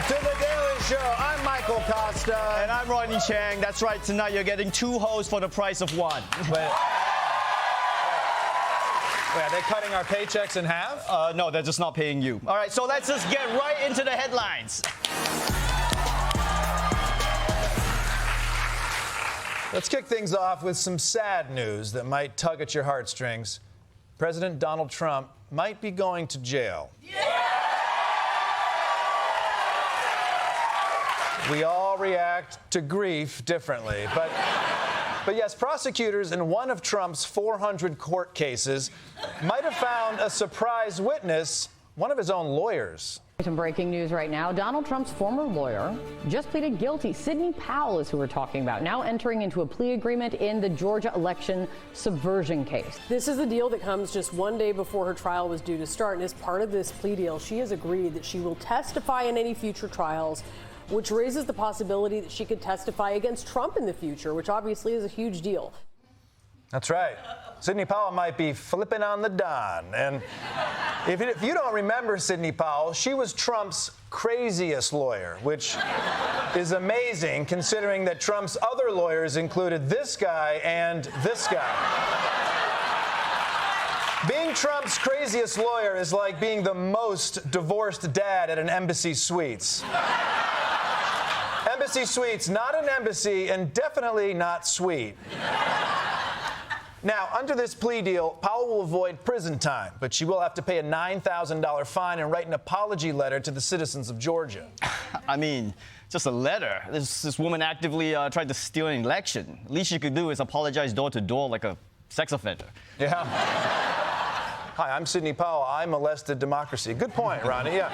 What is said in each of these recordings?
to The Daily Show. I'm Michael Kosta. And I'm Ronny Chieng. That's right, tonight you're getting two hosts for the price of one. Wait, are they cutting our paychecks in half? No, they're just not paying you. All right, so let's just get right into the headlines. Let's kick things off with some sad news that might tug at your heartstrings. President Donald Trump might be going to jail. We all react to grief differently, but yes, prosecutors in one of Trump's 400 court cases might have found a surprise witness, one of his own lawyers. Some breaking news right now. Donald Trump's former lawyer just pleaded guilty. Sidney Powell is who we're talking about, now entering into a plea agreement in the Georgia election subversion case. This is the deal that comes just one day before her trial was due to start. And as part of this plea deal, she has agreed that she will testify in any future trials, which raises the possibility that she could testify against Trump in the future, which obviously is a huge deal. That's right. Sidney Powell might be flipping on the Don. And if you don't remember Sidney Powell, she was Trump's craziest lawyer, which is amazing considering that Trump's other lawyers included this guy and this guy. Being Trump's craziest lawyer is like being the most divorced dad at an Embassy Suites. Embassy Suites, not an embassy, and definitely not sweet. Now, under this plea deal, Powell will avoid prison time, but she will have to pay a $9,000 fine and write an apology letter to the citizens of Georgia. I mean, just a letter. This woman actively tried to steal an election. Least she could do is apologize door to door like a sex offender. Yeah. Hi, I'm Sidney Powell. I molested democracy. Good point, Ronny. Yeah.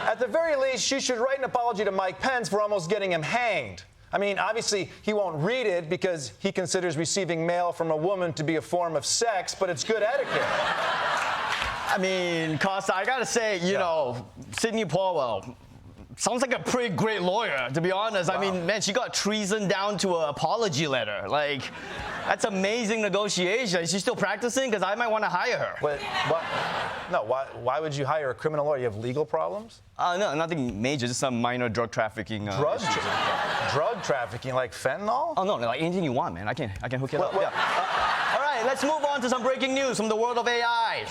At the very least, she should write an apology to Mike Pence for almost getting him hanged. I mean, obviously, he won't read it because he considers receiving mail from a woman to be a form of sex, but it's good etiquette. I mean, Costa, I gotta say, you know, Sidney Powell sounds like a pretty great lawyer, to be honest. Wow. I mean, man, she got treason down to an apology letter. Like, that's amazing negotiation. Is she still practicing? Because I might want to hire her. Wait, what? No, why would you hire a criminal lawyer? You have legal problems? No, nothing major, just some minor drug trafficking. Drug trafficking, like fentanyl? Oh, no, like anything you want, man. I can hook it up. Yeah. All right, let's move on to some breaking news from the world of AI.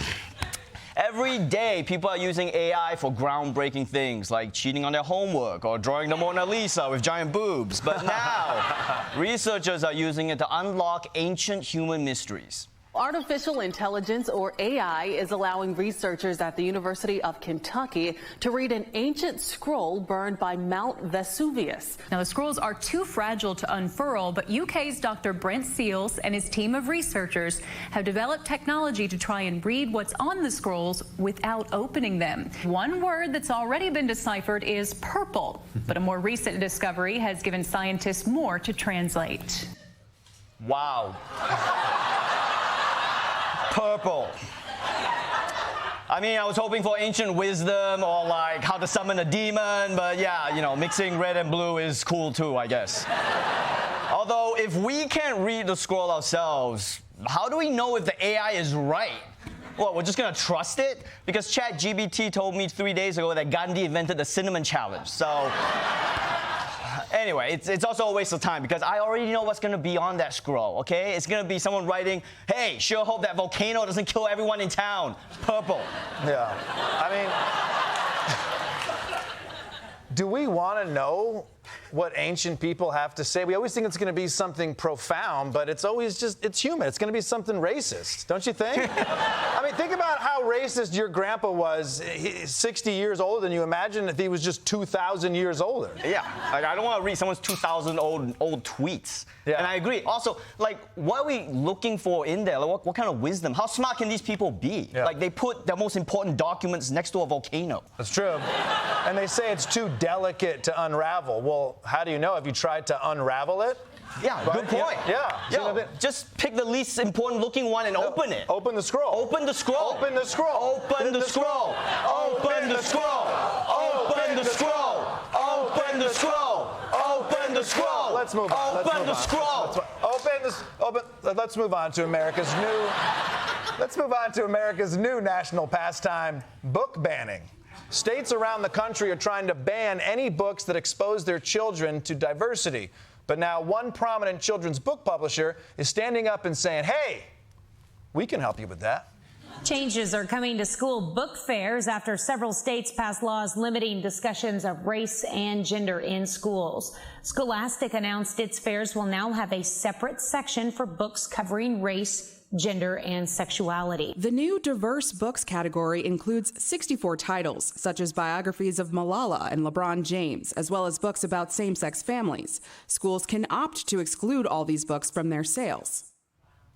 Every day, people are using AI for groundbreaking things like cheating on their homework or drawing the Mona Lisa with giant boobs. But now, researchers are using it to unlock ancient human mysteries. Artificial intelligence, or AI, is allowing researchers at the University of Kentucky to read an ancient scroll burned by Mount Vesuvius. Now, the scrolls are too fragile to unfurl, but UK's Dr. Brent Seals and his team of researchers have developed technology to try and read what's on the scrolls without opening them. One word that's already been deciphered is purple, but a more recent discovery has given scientists more to translate. Wow. Purple. I mean, I was hoping for ancient wisdom or like how to summon a demon, but yeah, you know, mixing red and blue is cool too, I guess. Although, if we can't read the scroll ourselves, how do we know if the AI is right? Well, we're just gonna trust it? Because ChatGPT told me 3 days ago that Gandhi invented the cinnamon challenge, so... Anyway, it's also a waste of time because I already know what's going to be on that scroll, okay? It's going to be someone writing, hey, sure hope that volcano doesn't kill everyone in town. Purple. Yeah. I mean, do we want to know what ancient people have to say? We always think it's going to be something profound, but it's always just, it's human. It's going to be something racist, don't you think? I mean, think about how racist your grandpa was 60 years older than you. Imagine if he was just 2,000 years older. Yeah, like I don't want to read someone's 2,000 old tweets. Yeah. And I agree. Also, like, what are we looking for in there? Like, what kind of wisdom? How smart can these people be? Yeah. Like, they put their most important documents next to a volcano. That's true. And they say it's too delicate to unravel. Well, how do you know? Have you tried to unravel it? Yeah, right? Good point. Yeah. Yo, just pick the least important looking one and open it. Open the scroll. Open the scroll. Open the scroll. Open the scroll. Open the scroll. Open the scroll. Open the scroll. Open the scroll. Let's move on. Open the scroll. Let's move on to America's new. Let's move on to America's new national pastime, book banning. States around the country are trying to ban any books that expose their children to diversity. But now one prominent children's book publisher is standing up and saying, hey, we can help you with that. Changes are coming to school book fairs after several states passed laws limiting discussions of race and gender in schools. Scholastic announced its fairs will now have a separate section for books covering race, gender, and sexuality. The new diverse books category includes 64 titles, such as biographies of Malala and LeBron James, as well as books about same-sex families. Schools can opt to exclude all these books from their sales.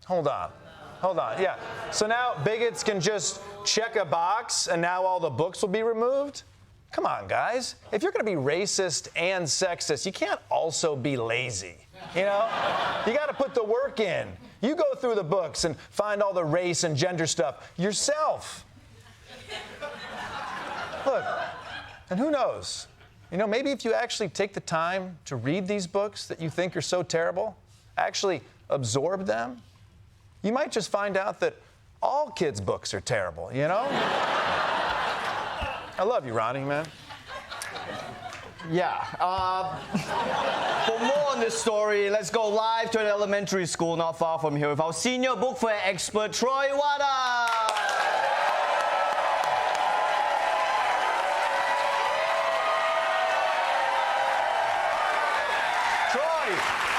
Hold on, yeah. So now bigots can just check a box and now all the books will be removed? Come on, guys. If you're going to be racist and sexist, you can't also be lazy. You know? You got to put the work in. You go through the books and find all the race and gender stuff yourself. Look, and who knows? You know, maybe if you actually take the time to read these books that you think are so terrible, actually absorb them, you might just find out that all kids' books are terrible, you know? I love you, Ronny, man. Yeah. For more on this story, let's go live to an elementary school not far from here with our senior book fair expert, Troy Iwata.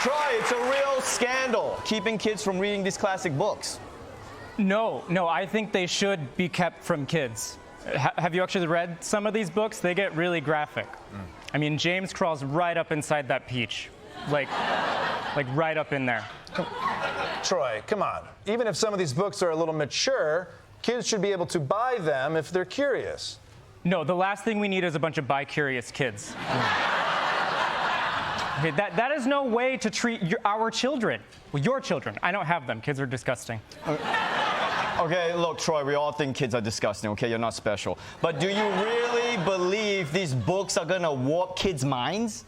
Troy, it's a real scandal keeping kids from reading these classic books. No, I think they should be kept from kids. Have you actually read some of these books? They get really graphic. I mean, James crawls right up inside that peach. Like right up in there. Troy, come on. Even if some of these books are a little mature, kids should be able to buy them if they're curious. No, the last thing we need is a bunch of bi-curious kids. Okay, that is no way to treat our children. Well, your children. I don't have them. Kids are disgusting. Okay, look, Troy, we all think kids are disgusting, okay? You're not special. But do you really believe these books are gonna warp kids' minds?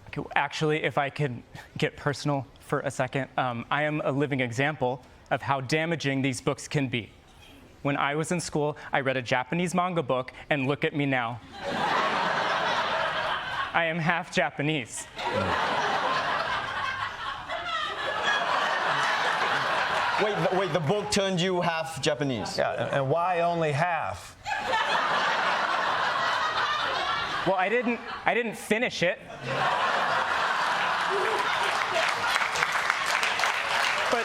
Okay, well, actually, if I could get personal for a second, I am a living example of how damaging these books can be. When I was in school, I read a Japanese manga book, and look at me now. I am half Japanese. Wait, the book turned you half Japanese? Yeah, and why only half? Well, I didn't finish it. But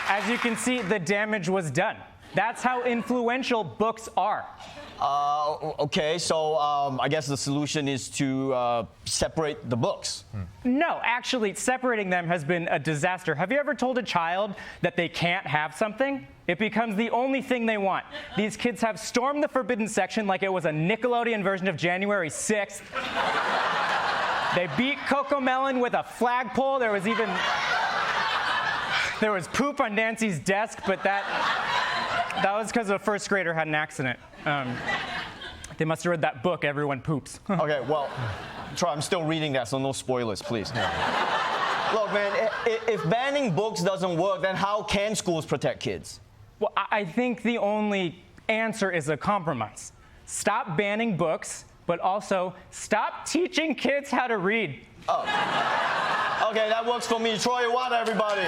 as you can see, the damage was done. That's how influential books are. Okay, so I guess the solution is to separate the books. No, actually, separating them has been a disaster. Have you ever told a child that they can't have something? It becomes the only thing they want. These kids have stormed the forbidden section like it was a Nickelodeon version of January 6th. They beat Cocomelon with a flagpole. There was poop on Nancy's desk, but that was because a first grader had an accident. They must have read that book, Everyone Poops. Okay, well, Troy, I'm still reading that, so no spoilers, please. Look, man, if banning books doesn't work, then how can schools protect kids? Well, I think the only answer is a compromise. Stop banning books, but also stop teaching kids how to read. Oh. Okay, that works for me. Troy Iwata, everybody.